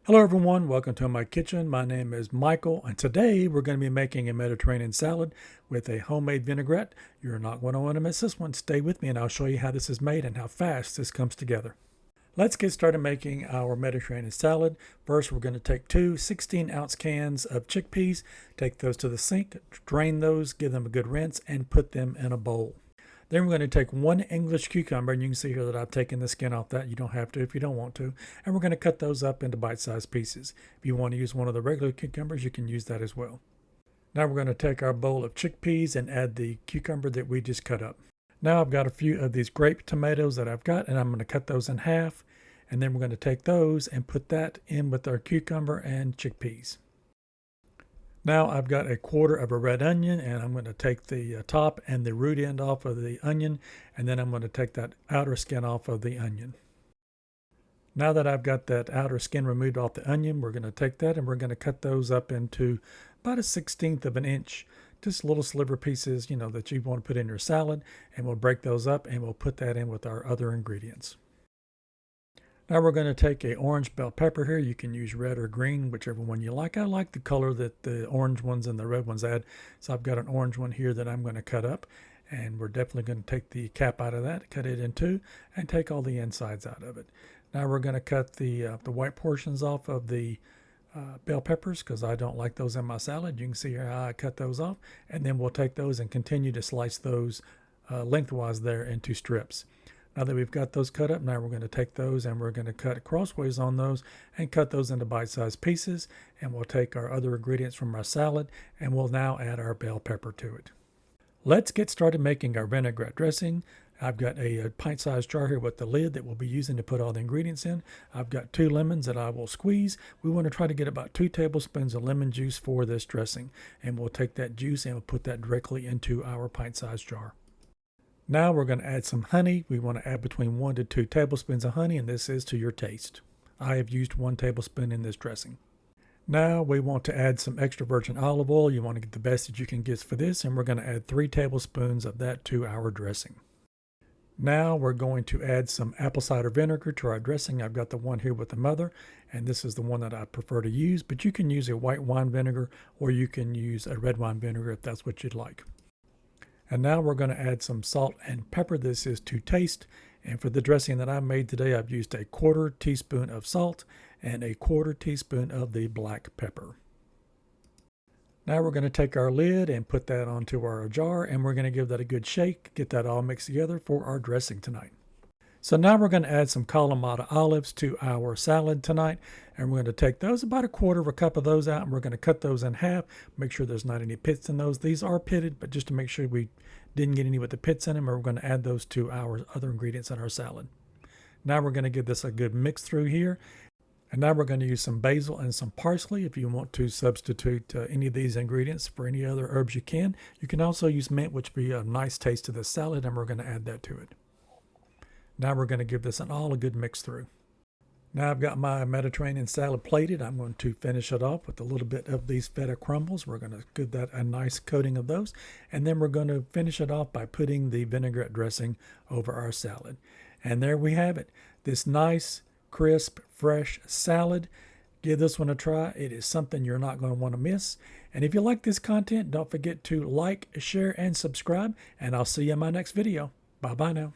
Hello everyone, welcome to my kitchen. My name is Michael and today we're going to be making a Mediterranean salad with a homemade vinaigrette. You're not going to want to miss this one. Stay with me and I'll show you how this is made and how fast this comes together. Let's get started making our Mediterranean salad. First we're going to take two 16-ounce cans of chickpeas, take those to the sink, drain those, give them a good rinse and put them in a bowl. Then we're going to take one English cucumber, and you can see here that I've taken the skin off that. You don't have to if you don't want to. And we're going to cut those up into bite-sized pieces. If you want to use one of the regular cucumbers, you can use that as well. Now we're going to take our bowl of chickpeas and add the cucumber that we just cut up. Now I've got a few of these grape tomatoes that I've got, and I'm going to cut those in half. And then we're going to take those and put that in with our cucumber and chickpeas. Now I've got a quarter of a red onion, and I'm going to take the top and the root end off of the onion, and then I'm going to take that outer skin off of the onion. Now that I've got that outer skin removed off the onion, we're going to take that and we're going to cut those up into about 1/16 of an inch, just little sliver pieces, that you want to put in your salad, and we'll break those up and we'll put that in with our other ingredients. Now we're going to take a orange bell pepper here. You can use red or green, whichever one you like. I like the color that the orange ones and the red ones add. So I've got an orange one here that I'm going to cut up. And we're definitely going to take the cap out of that, cut it in two, and take all the insides out of it. Now we're going to cut the white portions off of the bell peppers because I don't like those in my salad. You can see here how I cut those off. And then we'll take those and continue to slice those lengthwise there into strips. Now that we've got those cut up, now we're going to take those and we're going to cut crossways on those and cut those into bite-sized pieces. And we'll take our other ingredients from our salad and we'll now add our bell pepper to it. Let's get started making our vinaigrette dressing. I've got a pint-sized jar here with the lid that we'll be using to put all the ingredients in. I've got 2 lemons that I will squeeze. We want to try to get about 2 tablespoons of lemon juice for this dressing. And we'll take that juice and we'll put that directly into our pint-sized jar. Now we're going to add some honey. We want to add between 1 to 2 tablespoons of honey, and this is to your taste. I have used 1 tablespoon in this dressing. Now we want to add some extra virgin olive oil. You want to get the best that you can get for this, and we're going to add 3 tablespoons of that to our dressing. Now we're going to add some apple cider vinegar to our dressing. I've got the one here with the mother, and this is the one that I prefer to use, but you can use a white wine vinegar or you can use a red wine vinegar if that's what you'd like. And now we're going to add some salt and pepper. This is to taste. And for the dressing that I made today, I've used a 1/4 teaspoon of salt and a 1/4 teaspoon of the black pepper. Now we're going to take our lid and put that onto our jar, and we're going to give that a good shake, get that all mixed together for our dressing tonight. So now we're going to add some Kalamata olives to our salad tonight, and we're going to take those, about 1/4 cup of those out, and we're going to cut those in half, make sure there's not any pits in those. These are pitted, but just to make sure we didn't get any with the pits in them, we're going to add those to our other ingredients in our salad. Now we're going to give this a good mix through here, and now we're going to use some basil and some parsley. If you want to substitute any of these ingredients for any other herbs, you can. You can also use mint, which would be a nice taste to the salad, and we're going to add that to it. Now we're going to give this all a good mix through. Now I've got my Mediterranean salad plated. I'm going to finish it off with a little bit of these Feta Crumbles. We're going to give that a nice coating of those. And then we're going to finish it off by putting the vinaigrette dressing over our salad. And there we have it. This nice, crisp, fresh salad. Give this one a try. It is something you're not going to want to miss. And if you like this content, don't forget to like, share, and subscribe. And I'll see you in my next video. Bye-bye now.